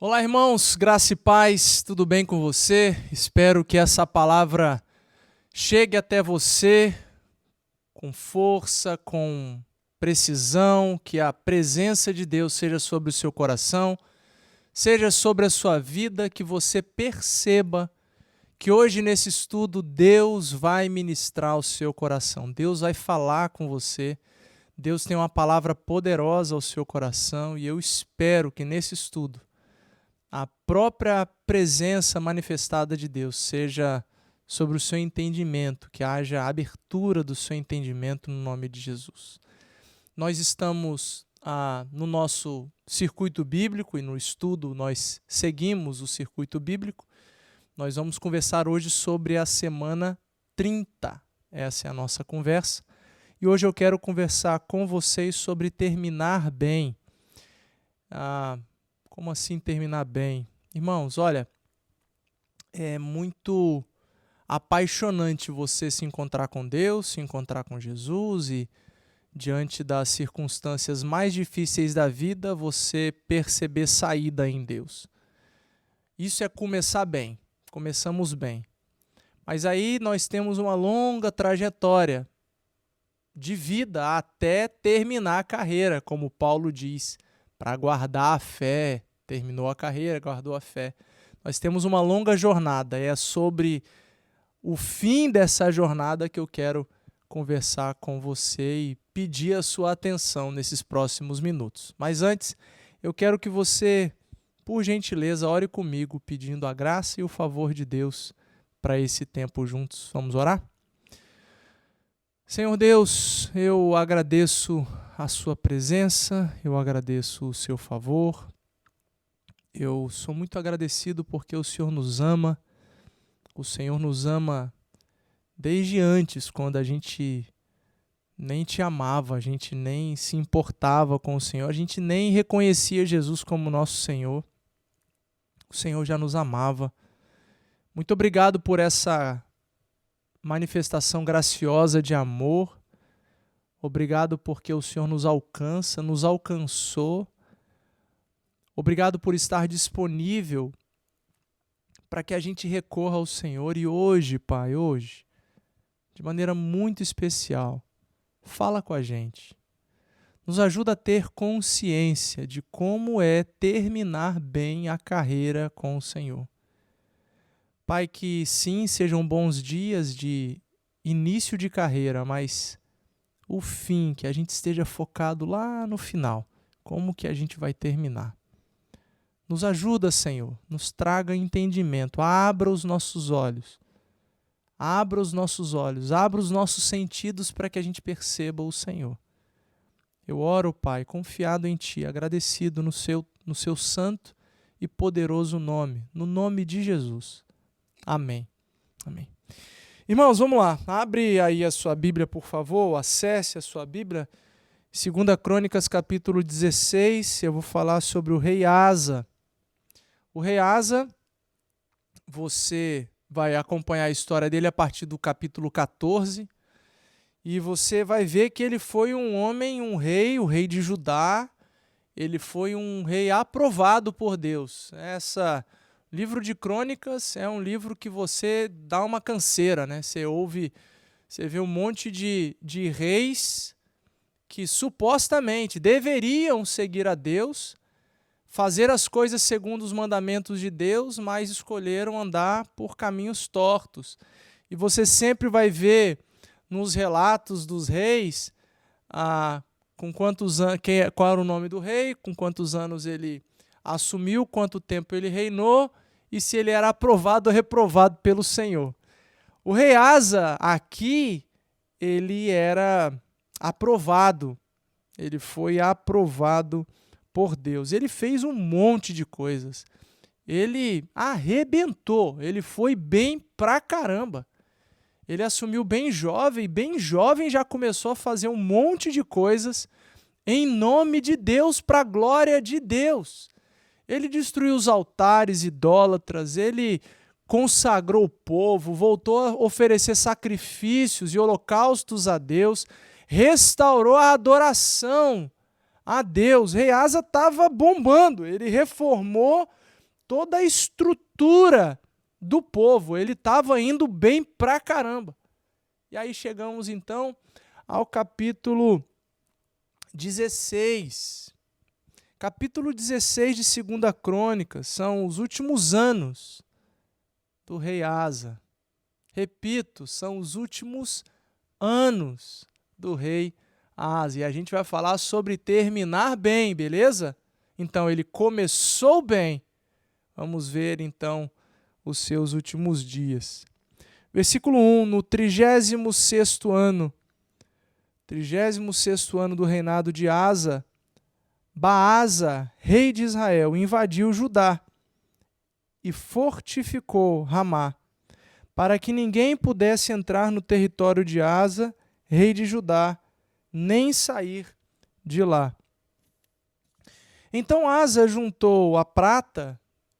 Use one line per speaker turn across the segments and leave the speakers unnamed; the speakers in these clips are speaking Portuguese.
Olá, irmãos, graça e paz, tudo bem com você? Espero que essa palavra chegue até você com força, com precisão, que a presença de Deus seja sobre o seu coração, seja sobre a sua vida, que você perceba que hoje nesse estudo Deus vai ministrar o seu coração, Deus vai falar com você, Deus tem uma palavra poderosa ao seu coração e eu espero que nesse estudo a própria presença manifestada de Deus seja sobre o seu entendimento, que haja abertura do seu entendimento no nome de Jesus. Nós estamos no nosso circuito bíblico e no estudo nós seguimos o circuito bíblico. Nós vamos conversar hoje sobre a semana 30. Essa é a nossa conversa. E hoje eu quero conversar com vocês sobre terminar bem. Como assim terminar bem? Irmãos, olha, é muito apaixonante você se encontrar com Deus, se encontrar com Jesus e, diante das circunstâncias mais difíceis da vida, você perceber saída em Deus. Isso é começar bem, começamos bem. Mas aí nós temos uma longa trajetória de vida até terminar a carreira, como Paulo diz, para guardar a fé, terminou a carreira, guardou a fé. Nós temos uma longa jornada, é sobre o fim dessa jornada que eu quero conversar com você e pedir a sua atenção nesses próximos minutos. Mas antes, eu quero que você, por gentileza, ore comigo, pedindo a graça e o favor de Deus para esse tempo juntos. Vamos orar? Senhor Deus, eu agradeço a sua presença, eu agradeço o seu favor, eu sou muito agradecido porque o Senhor nos ama desde antes, quando a gente nem te amava, a gente nem se importava com o Senhor, a gente nem reconhecia Jesus como nosso Senhor, o Senhor já nos amava. Muito obrigado por essa manifestação graciosa de amor. Obrigado porque o Senhor nos alcança, nos alcançou. Obrigado por estar disponível para que a gente recorra ao Senhor. E hoje, Pai, hoje, de maneira muito especial, fala com a gente. Nos ajuda a ter consciência de como é terminar bem a carreira com o Senhor. Pai, que sim, sejam bons dias de início de carreira, mas o fim, que a gente esteja focado lá no final, como que a gente vai terminar. Nos ajuda, Senhor, nos traga entendimento, abra os nossos olhos, abra os nossos sentidos para que a gente perceba o Senhor. Eu oro, Pai, confiado em Ti, agradecido no seu santo e poderoso nome, no nome de Jesus. Amém. Amém. Irmãos, vamos lá. Abre aí a sua Bíblia, por favor. Acesse a sua Bíblia. 2 Crônicas, capítulo 16. Eu vou falar sobre o rei Asa. O rei Asa, você vai acompanhar a história dele a partir do capítulo 14. E você vai ver que ele foi um homem, um rei, o rei de Judá. Ele foi um rei aprovado por Deus. Livro de Crônicas é um livro que você dá uma canseira, né? Você vê um monte de reis que supostamente deveriam seguir a Deus, fazer as coisas segundo os mandamentos de Deus, mas escolheram andar por caminhos tortos. E você sempre vai ver nos relatos dos reis qual era o nome do rei, com quantos anos ele assumiu, quanto tempo ele reinou, e se ele era aprovado ou reprovado pelo Senhor. O rei Asa, aqui, ele era aprovado. Ele foi aprovado por Deus. Ele fez um monte de coisas. Ele arrebentou. Ele foi bem pra caramba. Ele assumiu bem jovem já começou a fazer um monte de coisas em nome de Deus, para a glória de Deus. Ele destruiu os altares idólatras, ele consagrou o povo, voltou a oferecer sacrifícios e holocaustos a Deus, restaurou a adoração a Deus. Rei Asa estava bombando, ele reformou toda a estrutura do povo. Ele estava indo bem pra caramba. E aí chegamos então ao capítulo 16. Capítulo 16 de 2 Crônicas são os últimos anos do rei Asa. Repito, são os últimos anos do rei Asa. E a gente vai falar sobre terminar bem, beleza? Então, ele começou bem. Vamos ver, então, os seus últimos dias. Versículo 1. No 36º ano do reinado de Asa, Baasa, rei de Israel, invadiu Judá e fortificou Ramá, para que ninguém pudesse entrar no território de Asa, rei de Judá, nem sair de lá. Então Asa juntou a prata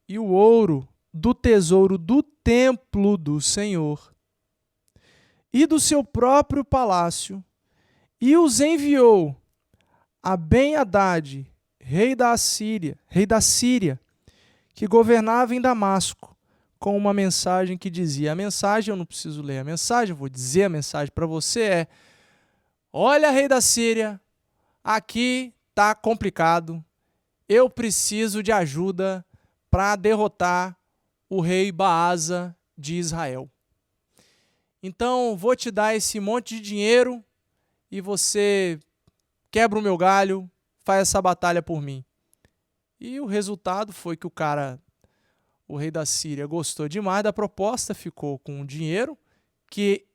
e o ouro do tesouro do templo do Senhor e do seu próprio palácio e os enviou a Ben-Hadad, rei da Síria, que governava em Damasco, com uma mensagem que dizia, a mensagem eu não preciso ler a mensagem, eu vou dizer a mensagem para você olha, rei da Síria, aqui está complicado, eu preciso de ajuda para derrotar o rei Baasa de Israel. Então, vou te dar esse monte de dinheiro e você quebra o meu galho, faz essa batalha por mim. E o resultado foi que o rei da Síria, gostou demais da proposta, ficou com o dinheiro que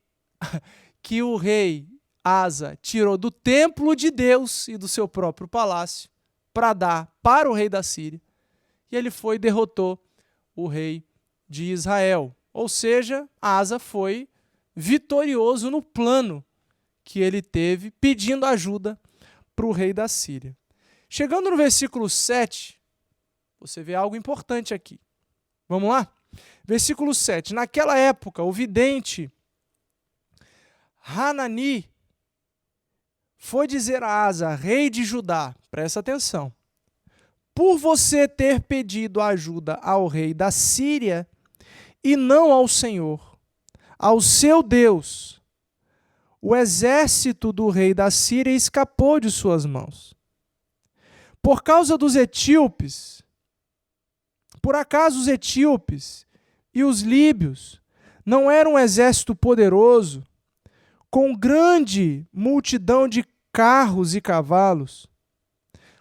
o rei Asa tirou do templo de Deus e do seu próprio palácio para dar para o rei da Síria. E ele foi e derrotou o rei de Israel. Ou seja, Asa foi vitorioso no plano que ele teve, pedindo ajuda para o rei da Síria. Chegando no versículo 7, você vê algo importante aqui. Vamos lá? Versículo 7. Naquela época, o vidente Hanani foi dizer a Asa, rei de Judá, presta atenção, por você ter pedido ajuda ao rei da Síria e não ao Senhor, ao seu Deus, o exército do rei da Síria escapou de suas mãos. Por causa dos etíopes, por acaso os etíopes e os líbios não eram um exército poderoso, com grande multidão de carros e cavalos?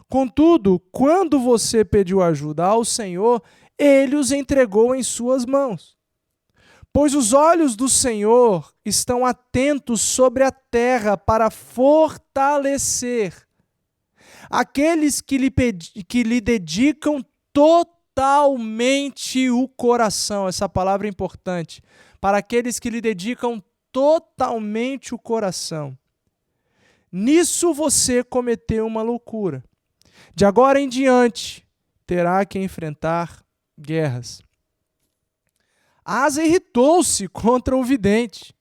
Contudo, quando você pediu ajuda ao Senhor, ele os entregou em suas mãos. Pois os olhos do Senhor estão atentos sobre a terra para fortalecer aqueles que lhe dedicam totalmente o coração. Essa palavra é importante. Para aqueles que lhe dedicam totalmente o coração. Nisso você cometeu uma loucura. De agora em diante, terá que enfrentar guerras. Asa irritou-se contra o vidente.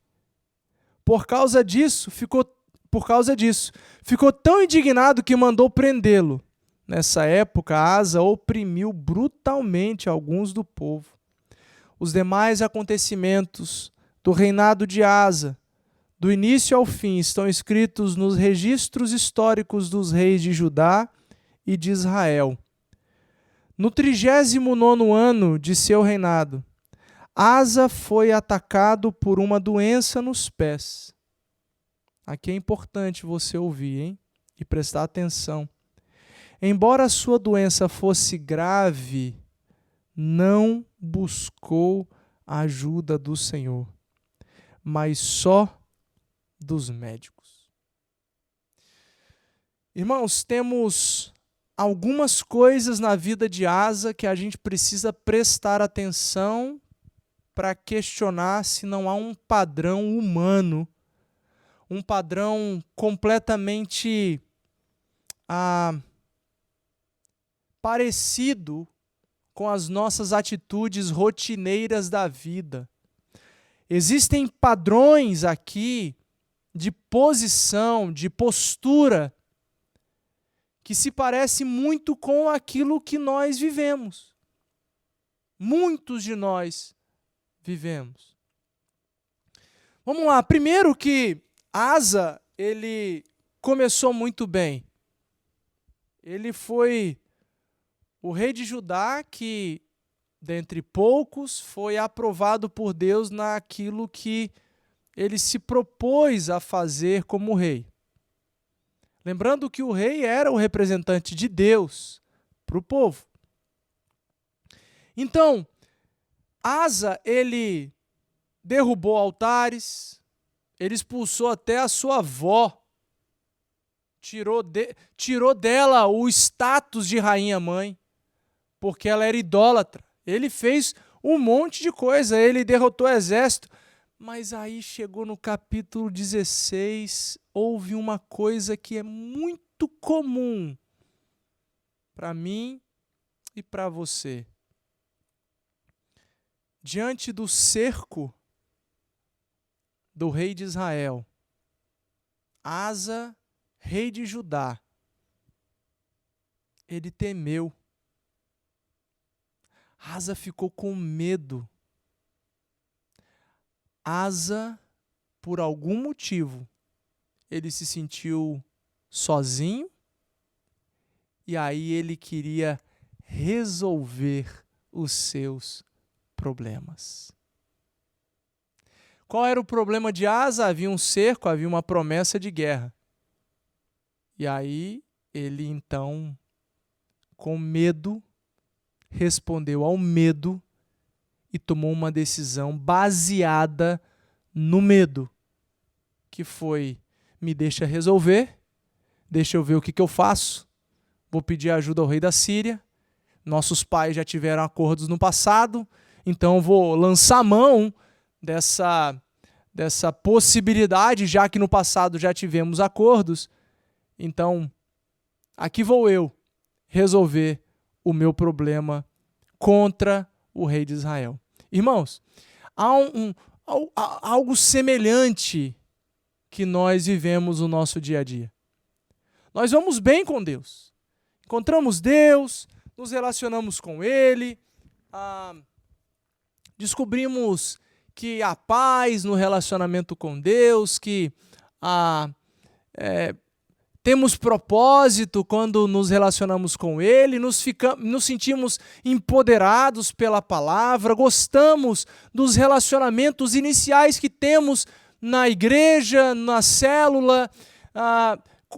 Por causa disso, ficou tão indignado que mandou prendê-lo. Nessa época, Asa oprimiu brutalmente alguns do povo. Os demais acontecimentos do reinado de Asa, do início ao fim, estão escritos nos registros históricos dos reis de Judá e de Israel. No 39º ano de seu reinado, Asa foi atacado por uma doença nos pés. Aqui é importante você ouvir, hein? E prestar atenção. Embora a sua doença fosse grave, não buscou a ajuda do Senhor, mas só dos médicos. Irmãos, temos algumas coisas na vida de Asa que a gente precisa prestar atenção para questionar se não há um padrão humano, um padrão completamente parecido com as nossas atitudes rotineiras da vida. Existem padrões aqui de posição, de postura, que se parece muito com aquilo que nós vivemos. muitos de nós vivemos. Vamos lá, primeiro que Asa, ele começou muito bem. Ele foi o rei de Judá que, dentre poucos, foi aprovado por Deus naquilo que ele se propôs a fazer como rei. Lembrando que o rei era o representante de Deus para o povo. Então, Asa, ele derrubou altares, ele expulsou até a sua avó, tirou dela o status de rainha-mãe, porque ela era idólatra. Ele fez um monte de coisa, ele derrotou o exército. Mas aí chegou no capítulo 16, houve uma coisa que é muito comum para mim e para você. Diante do cerco do rei de Israel, Asa, rei de Judá, ele temeu. Asa ficou com medo. Asa, por algum motivo, ele se sentiu sozinho e aí ele queria resolver os seus problemas. Qual era o problema de Asa? Havia um cerco, havia uma promessa de guerra. E aí ele então, com medo, respondeu ao medo e tomou uma decisão baseada no medo, que foi: me deixa resolver, deixa eu ver o que eu faço, vou pedir ajuda ao rei da Síria, nossos pais já tiveram acordos no passado, então vou lançar mão dessa possibilidade, já que no passado já tivemos acordos, então aqui vou eu resolver o meu problema contra o rei de Israel. Irmãos, há algo semelhante que nós vivemos no nosso dia a dia. Nós vamos bem com Deus. Encontramos Deus, nos relacionamos com Ele, descobrimos que há paz no relacionamento com Deus, que temos propósito quando nos relacionamos com Ele, nos sentimos empoderados pela palavra, gostamos dos relacionamentos iniciais que temos na igreja, na célula,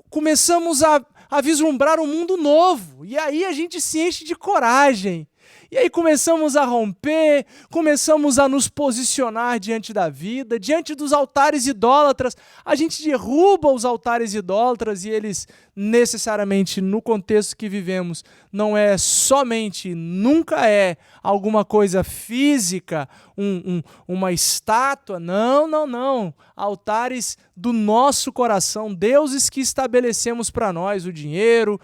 começamos a vislumbrar um mundo novo, e aí a gente se enche de coragem. E aí começamos a romper, começamos a nos posicionar diante da vida, diante dos altares idólatras. A gente derruba os altares idólatras e eles necessariamente, no contexto que vivemos, não é somente, nunca é alguma coisa física, uma estátua. Não. Altares do nosso coração, deuses que estabelecemos para nós, o dinheiro,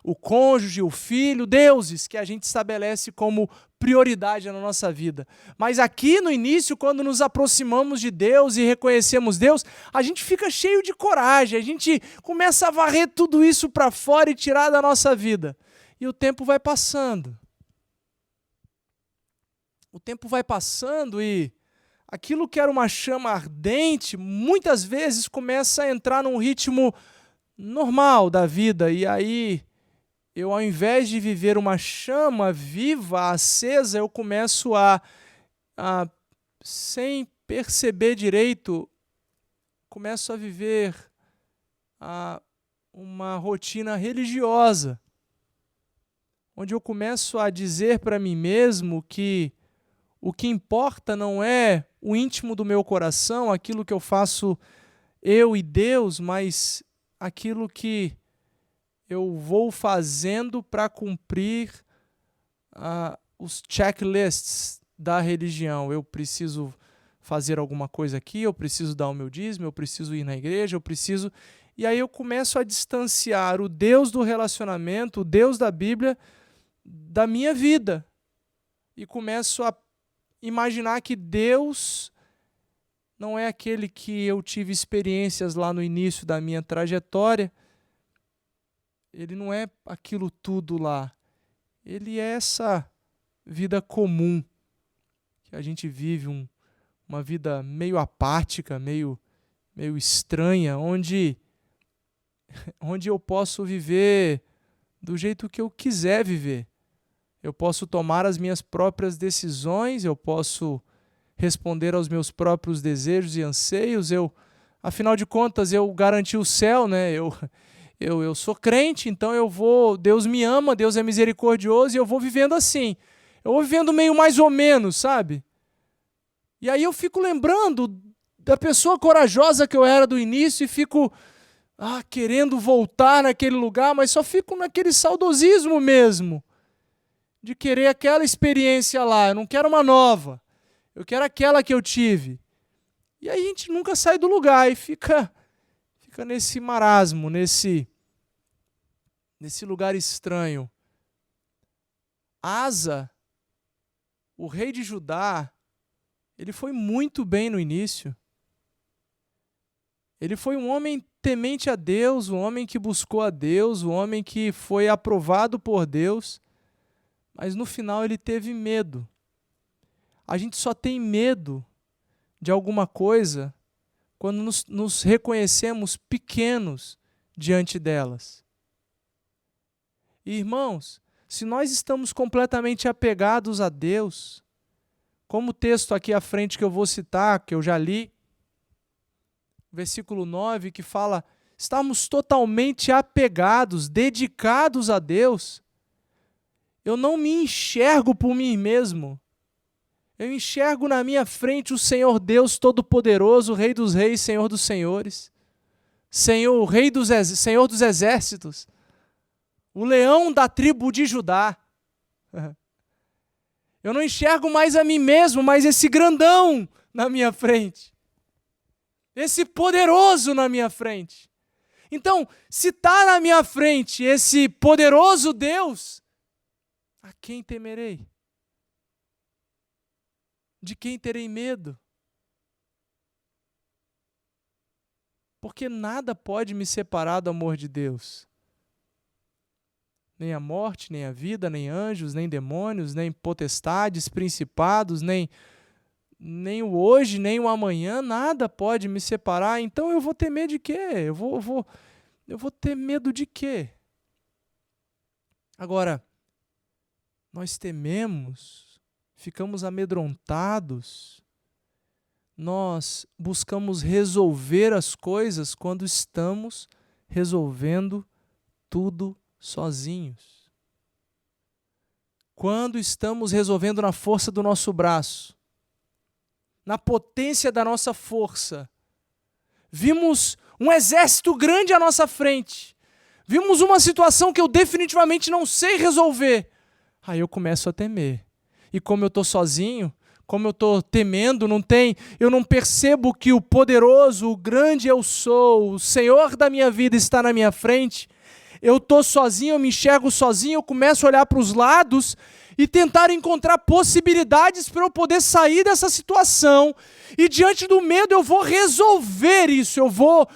o cônjuge, o filho, deuses que a gente estabelece como prioridade na nossa vida. Mas aqui no início, quando nos aproximamos de Deus e reconhecemos Deus, a gente fica cheio de coragem, a gente começa a varrer tudo isso para fora e tirar da nossa vida. E o tempo vai passando. O tempo vai passando e aquilo que era uma chama ardente, muitas vezes começa a entrar num ritmo normal da vida. E aí, eu, ao invés de viver uma chama viva, acesa, eu começo sem perceber direito, começo a viver uma rotina religiosa, onde eu começo a dizer para mim mesmo que o que importa não é o íntimo do meu coração, aquilo que eu faço eu e Deus, mas aquilo que eu vou fazendo para cumprir os checklists da religião. Eu preciso fazer alguma coisa aqui, eu preciso dar o meu dízimo, eu preciso ir na igreja, eu preciso... E aí eu começo a distanciar o Deus do relacionamento, o Deus da Bíblia, da minha vida. E começo a imaginar que Deus não é aquele que eu tive experiências lá no início da minha trajetória. Ele não é aquilo tudo lá. Ele é essa vida comum, que a gente vive uma vida meio apática, meio estranha, onde eu posso viver do jeito que eu quiser viver. Eu posso tomar as minhas próprias decisões, eu posso responder aos meus próprios desejos e anseios. Afinal de contas, eu garanti o céu, né? Eu sou crente, então Deus me ama, Deus é misericordioso e eu vou vivendo assim. Eu vou vivendo meio mais ou menos, sabe? E aí eu fico lembrando da pessoa corajosa que eu era do início e fico querendo voltar naquele lugar, mas só fico naquele saudosismo mesmo, de querer aquela experiência lá. Eu não quero uma nova, eu quero aquela que eu tive. E aí a gente nunca sai do lugar e fica nesse marasmo, nesse lugar estranho. Asa, o rei de Judá, ele foi muito bem no início. Ele foi um homem temente a Deus, um homem que buscou a Deus, um homem que foi aprovado por Deus, mas no final ele teve medo. A gente só tem medo de alguma coisa quando nos reconhecemos pequenos diante delas. E, irmãos, se nós estamos completamente apegados a Deus, como o texto aqui à frente que eu vou citar, que eu já li, versículo 9, que fala, estamos totalmente apegados, dedicados a Deus, eu não me enxergo por mim mesmo. Eu enxergo na minha frente o Senhor Deus Todo-Poderoso, Rei dos Reis, Senhor dos Senhores, Senhor dos Exércitos, o leão da tribo de Judá. Eu não enxergo mais a mim mesmo, mas esse grandão na minha frente. Esse poderoso na minha frente. Então, se está na minha frente esse poderoso Deus, a quem temerei? De quem terei medo? Porque nada pode me separar do amor de Deus. Nem a morte, nem a vida, nem anjos, nem demônios, nem potestades, principados, nem o hoje, nem o amanhã, nada pode me separar. Então eu vou temer de quê? Eu vou ter medo de quê? Agora, nós tememos, ficamos amedrontados, nós buscamos resolver as coisas quando estamos resolvendo tudo sozinhos. Quando estamos resolvendo na força do nosso braço, na potência da nossa força, vimos um exército grande à nossa frente, vimos uma situação que eu definitivamente não sei resolver, aí eu começo a temer. E como eu estou sozinho, como eu estou temendo, eu não percebo que o poderoso, o grande eu sou, o Senhor da minha vida está na minha frente, eu estou sozinho, eu me enxergo sozinho, eu começo a olhar para os lados e tentar encontrar possibilidades para eu poder sair dessa situação. E diante do medo eu vou resolver isso, eu vou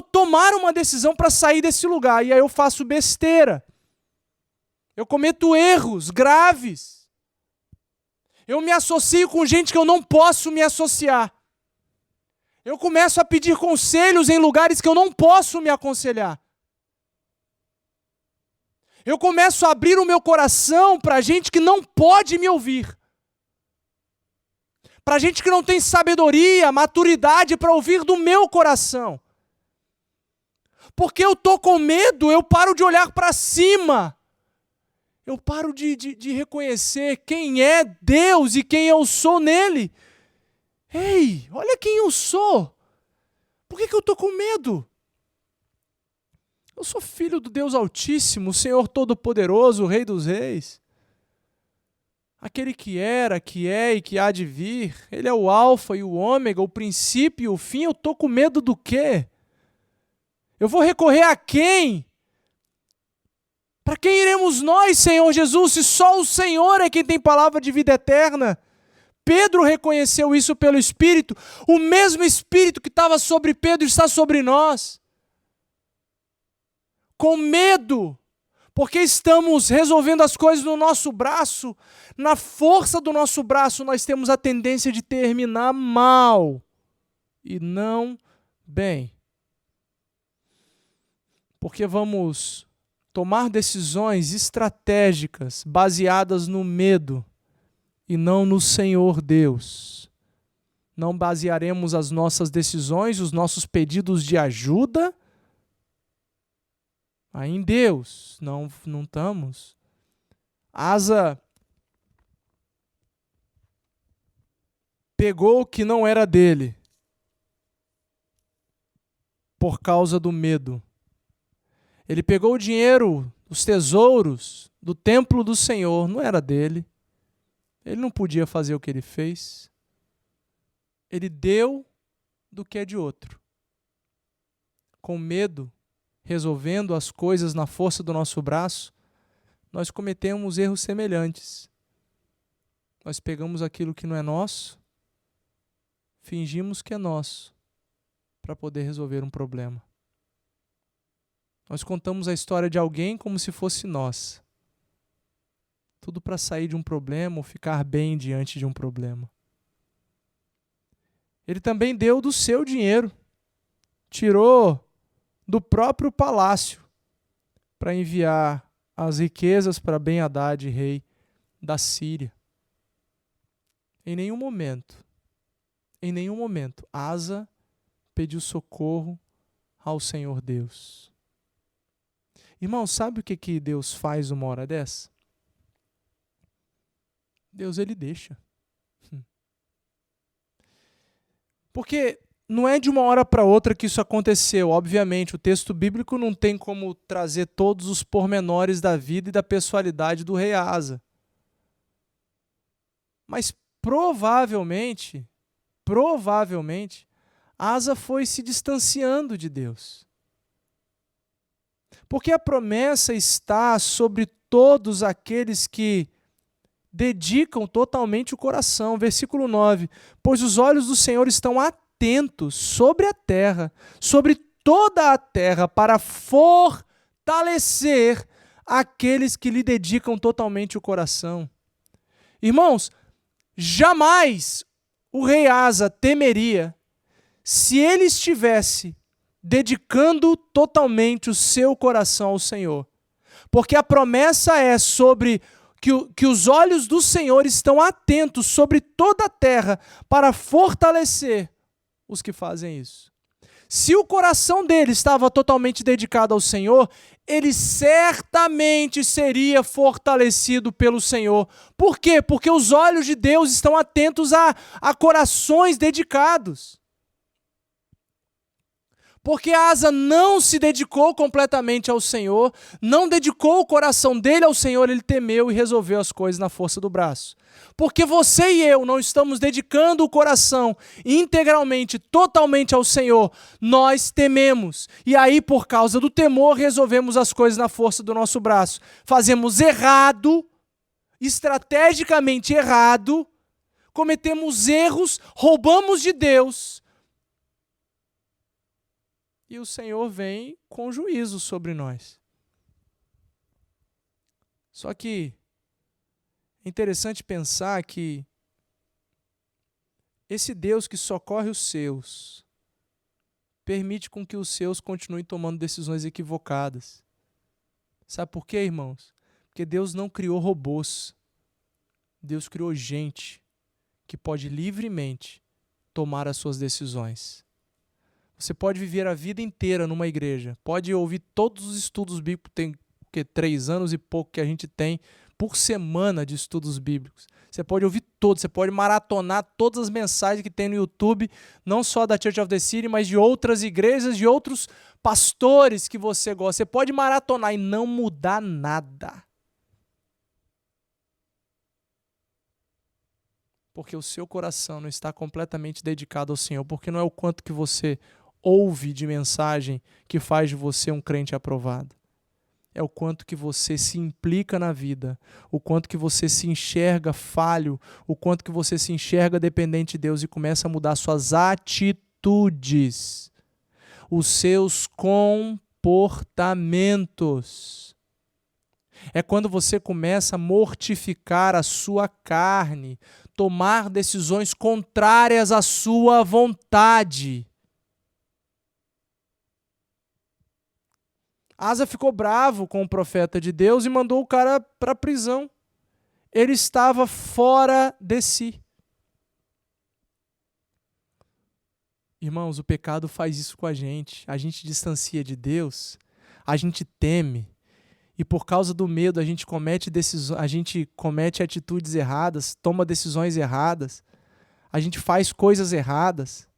tomar uma decisão para sair desse lugar. E aí eu faço besteira. Eu cometo erros graves. Eu me associo com gente que eu não posso me associar. Eu começo a pedir conselhos em lugares que eu não posso me aconselhar. Eu começo a abrir o meu coração para gente que não pode me ouvir. Para gente que não tem sabedoria, maturidade para ouvir do meu coração. Porque eu estou com medo, eu paro de olhar para cima. Eu paro de reconhecer quem é Deus e quem eu sou nele. Ei, olha quem eu sou. Por que eu estou com medo? Eu sou filho do Deus Altíssimo, o Senhor Todo-Poderoso, o Rei dos Reis. Aquele que era, que é e que há de vir. Ele é o alfa e o ômega, o princípio e o fim. Eu estou com medo do quê? Eu vou recorrer a quem? Para quem iremos nós, Senhor Jesus, se só o Senhor é quem tem palavra de vida eterna? Pedro reconheceu isso pelo Espírito. O mesmo Espírito que estava sobre Pedro está sobre nós. Com medo, Porque estamos resolvendo as coisas no nosso braço, na força do nosso braço, nós temos a tendência de terminar mal e não bem. Porque vamos tomar decisões estratégicas baseadas no medo e não no Senhor Deus. Não basearemos as nossas decisões, os nossos pedidos de ajuda aí em Deus. Não estamos. Asa pegou o que não era dele por causa do medo. Ele pegou o dinheiro, os tesouros do templo do Senhor, não era dele. Ele não podia fazer o que ele fez. Ele deu do que é de outro. Com medo, resolvendo as coisas na força do nosso braço, nós cometemos erros semelhantes. Nós pegamos aquilo que não é nosso, fingimos que é nosso, para poder resolver um problema. Nós contamos a história de alguém como se fosse nossa. Tudo para sair de um problema ou ficar bem diante de um problema. Ele também deu do seu dinheiro. Tirou do próprio palácio para enviar as riquezas para Ben-Hadad, rei da Síria. Em nenhum momento, Asa pediu socorro ao Senhor Deus. Irmão, sabe o que Deus faz numa hora dessa? Deus, ele deixa. Porque não é de uma hora para outra que isso aconteceu. Obviamente, o texto bíblico não tem como trazer todos os pormenores da vida e da pessoalidade do rei Asa. Mas provavelmente, Asa foi se distanciando de Deus. Porque a promessa está sobre todos aqueles que dedicam totalmente o coração. Versículo 9. Pois os olhos do Senhor estão atentos sobre a terra, sobre toda a terra, para fortalecer aqueles que lhe dedicam totalmente o coração. Irmãos, jamais o rei Asa temeria se ele estivesse dedicando totalmente o seu coração ao Senhor. Porque a promessa é sobre que os olhos do Senhor estão atentos sobre toda a terra para fortalecer os que fazem isso. Se o coração dele estava totalmente dedicado ao Senhor, ele certamente seria fortalecido pelo Senhor. Por quê? Porque os olhos de Deus estão atentos a corações dedicados. Porque Asa não se dedicou completamente ao Senhor, não dedicou o coração dele ao Senhor, ele temeu e resolveu as coisas na força do braço. Porque você e eu não estamos dedicando o coração integralmente, totalmente ao Senhor, nós tememos. E aí, por causa do temor, resolvemos as coisas na força do nosso braço. Fazemos errado, estrategicamente errado, cometemos erros, roubamos de Deus. E o Senhor vem com juízo sobre nós. Só que é interessante pensar que esse Deus que socorre os seus permite com que os seus continuem tomando decisões equivocadas. Sabe por quê, irmãos? Porque Deus não criou robôs. Deus criou gente que pode livremente tomar as suas decisões. Você pode viver a vida inteira numa igreja, pode ouvir todos os estudos bíblicos, tem 3 anos e pouco que a gente tem por semana de estudos bíblicos. Você pode ouvir todos, você pode maratonar todas as mensagens que tem no YouTube, não só da Church of the City, mas de outras igrejas, de outros pastores que você gosta. Você pode maratonar e não mudar nada. Porque o seu coração não está completamente dedicado ao Senhor, porque não é o quanto que você ouve de mensagem que faz de você um crente aprovado. É o quanto que você se implica na vida, o quanto que você se enxerga falho, o quanto que você se enxerga dependente de Deus e começa a mudar suas atitudes, os seus comportamentos. É quando você começa a mortificar a sua carne, tomar decisões contrárias à sua vontade. Asa ficou bravo com o profeta de Deus e mandou o cara para a prisão. Ele estava fora de si. Irmãos, o pecado faz isso com a gente. A gente distancia de Deus, a gente teme, e por causa do medo a gente comete atitudes erradas, toma decisões erradas, a gente faz coisas erradas.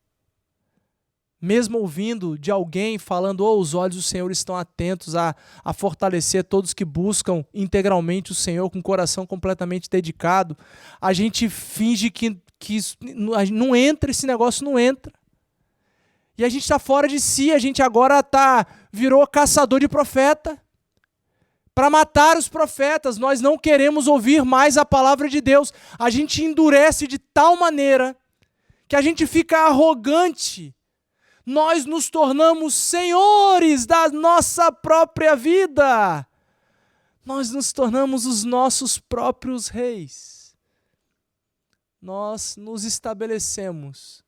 Mesmo ouvindo de alguém falando, os olhos do Senhor estão atentos a fortalecer todos que buscam integralmente o Senhor com o coração completamente dedicado, a gente finge que não entra, esse negócio não entra. E a gente está fora de si, a gente agora virou caçador de profeta. Para matar os profetas, nós não queremos ouvir mais a palavra de Deus. A gente endurece de tal maneira que a gente fica arrogante. Nós nos tornamos senhores da nossa própria vida. Nós nos tornamos os nossos próprios reis. Nós nos estabelecemos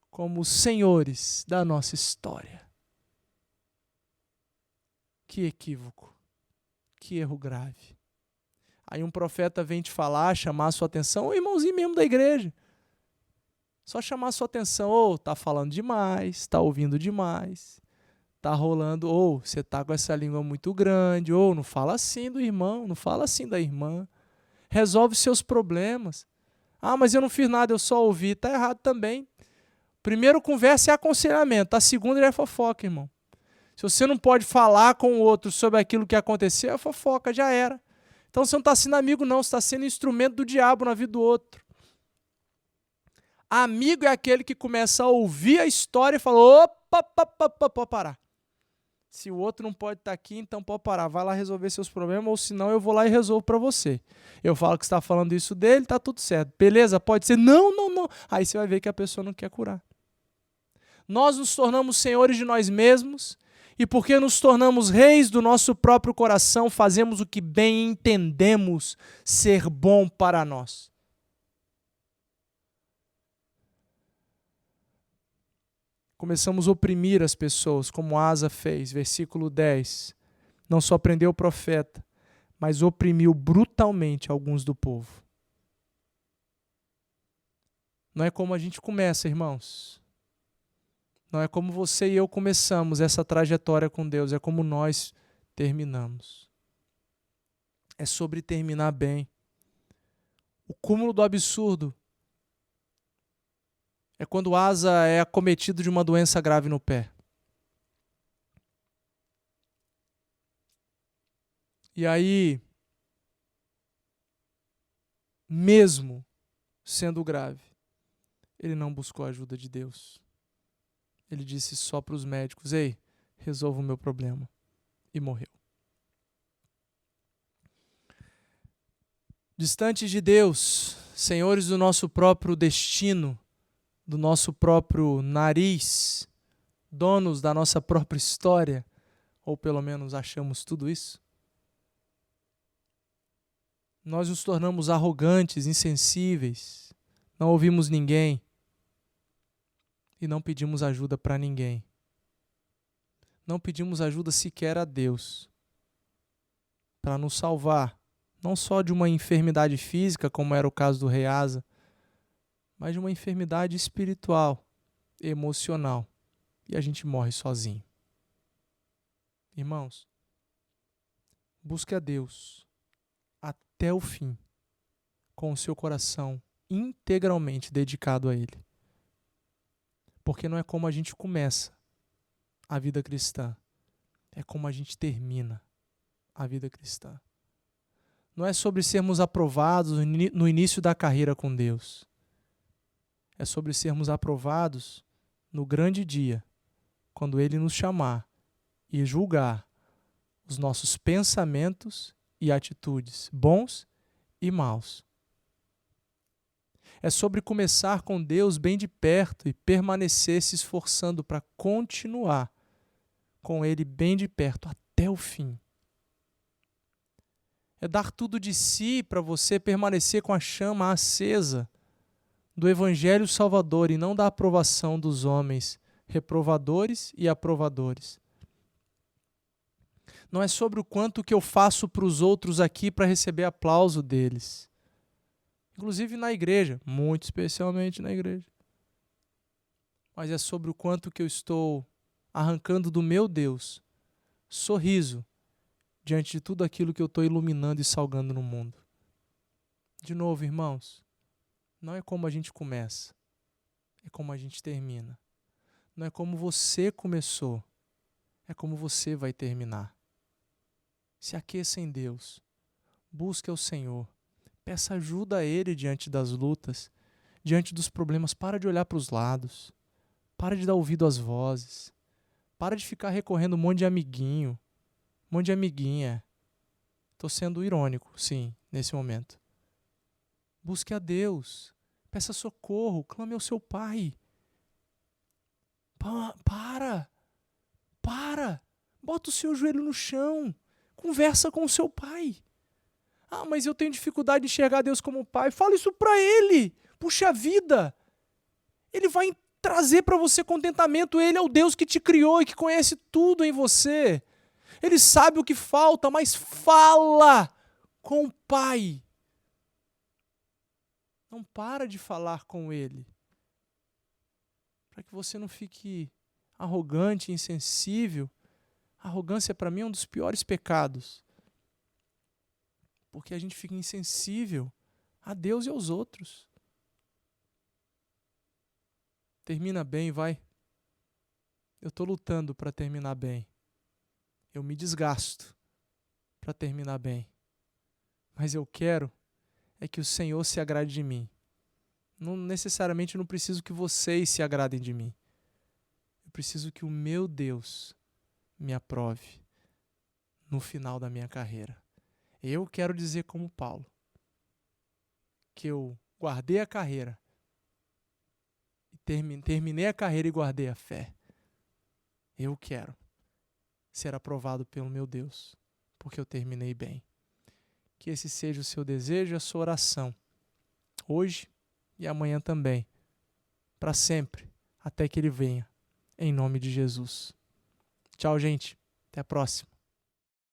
como senhores da nossa história. Que equívoco, que erro grave. Aí um profeta vem te falar, chamar a sua atenção, o irmãozinho mesmo da igreja. Só chamar a sua atenção, tá falando demais, tá ouvindo demais, tá rolando, você tá com essa língua muito grande, não fala assim do irmão, não fala assim da irmã. Resolve seus problemas. Mas eu não fiz nada, eu só ouvi. Tá errado também. Primeiro, conversa e aconselhamento. A segunda já é fofoca, irmão. Se você não pode falar com o outro sobre aquilo que aconteceu, é fofoca, já era. Então você não está sendo amigo, não. Você está sendo instrumento do diabo na vida do outro. Amigo é aquele que começa a ouvir a história e fala, opa, pode parar. Se o outro não pode estar aqui, então pode parar. Vai lá resolver seus problemas, ou senão eu vou lá e resolvo para você. Eu falo que você está falando isso dele, tá tudo certo. Beleza? Pode ser? Não. Aí você vai ver que a pessoa não quer curar. Nós nos tornamos senhores de nós mesmos, e porque nos tornamos reis do nosso próprio coração, fazemos o que bem entendemos ser bom para nós. Começamos a oprimir as pessoas, como Asa fez, versículo 10. Não só prendeu o profeta, mas oprimiu brutalmente alguns do povo. Não é como a gente começa, irmãos. Não é como você e eu começamos essa trajetória com Deus, é como nós terminamos. É sobre terminar bem. O cúmulo do absurdo é quando Asa é acometido de uma doença grave no pé. E aí, mesmo sendo grave, ele não buscou a ajuda de Deus. Ele disse só para os médicos, resolva o meu problema. E morreu. Distantes de Deus, senhores do nosso próprio destino, do nosso próprio nariz, donos da nossa própria história, ou pelo menos achamos tudo isso, nós nos tornamos arrogantes, insensíveis, não ouvimos ninguém e não pedimos ajuda para ninguém. Não pedimos ajuda sequer a Deus para nos salvar, não só de uma enfermidade física, como era o caso do rei Asa, mas de uma enfermidade espiritual, emocional. E a gente morre sozinho. Irmãos, busque a Deus até o fim, com o seu coração integralmente dedicado a Ele. Porque não é como a gente começa a vida cristã, é como a gente termina a vida cristã. Não é sobre sermos aprovados no início da carreira com Deus. É sobre sermos aprovados no grande dia, quando Ele nos chamar e julgar os nossos pensamentos e atitudes, bons e maus. É sobre começar com Deus bem de perto e permanecer se esforçando para continuar com Ele bem de perto até o fim. É dar tudo de si para você permanecer com a chama acesa do Evangelho Salvador e não da aprovação dos homens, reprovadores e aprovadores. Não é sobre o quanto que eu faço para os outros aqui para receber aplauso deles. Inclusive na igreja, muito especialmente na igreja. Mas é sobre o quanto que eu estou arrancando do meu Deus sorriso diante de tudo aquilo que eu estou iluminando e salgando no mundo. De novo, irmãos, não é como a gente começa, é como a gente termina. Não é como você começou, é como você vai terminar. Se aqueça em Deus, busque ao Senhor, peça ajuda a Ele diante das lutas, diante dos problemas. Para de olhar para os lados, para de dar ouvido às vozes, para de ficar recorrendo um monte de amiguinho, um monte de amiguinha. Estou sendo irônico, sim, nesse momento. Busque a Deus, peça socorro, clame ao seu Pai. Para, bota o seu joelho no chão, conversa com o seu Pai. Ah, mas eu tenho dificuldade de enxergar Deus como Pai. Fala isso para Ele, puxa vida. Ele vai trazer para você contentamento. Ele é o Deus que te criou e que conhece tudo em você. Ele sabe o que falta, mas fala com o Pai. Não para de falar com Ele. Para que você não fique arrogante, insensível. Arrogância para mim é um dos piores pecados. Porque a gente fica insensível a Deus e aos outros. Termina bem, vai. Eu estou lutando para terminar bem. Eu me desgasto para terminar bem. Mas eu quero é que o Senhor se agrade de mim. Não necessariamente não preciso que vocês se agradem de mim. Eu preciso que o meu Deus me aprove no final da minha carreira. Eu quero dizer como Paulo, que eu guardei a carreira, terminei a carreira e guardei a fé. Eu quero ser aprovado pelo meu Deus, porque eu terminei bem. Que esse seja o seu desejo e a sua oração, hoje e amanhã também, para sempre, até que Ele venha, em nome de Jesus. Tchau, gente. Até a próxima.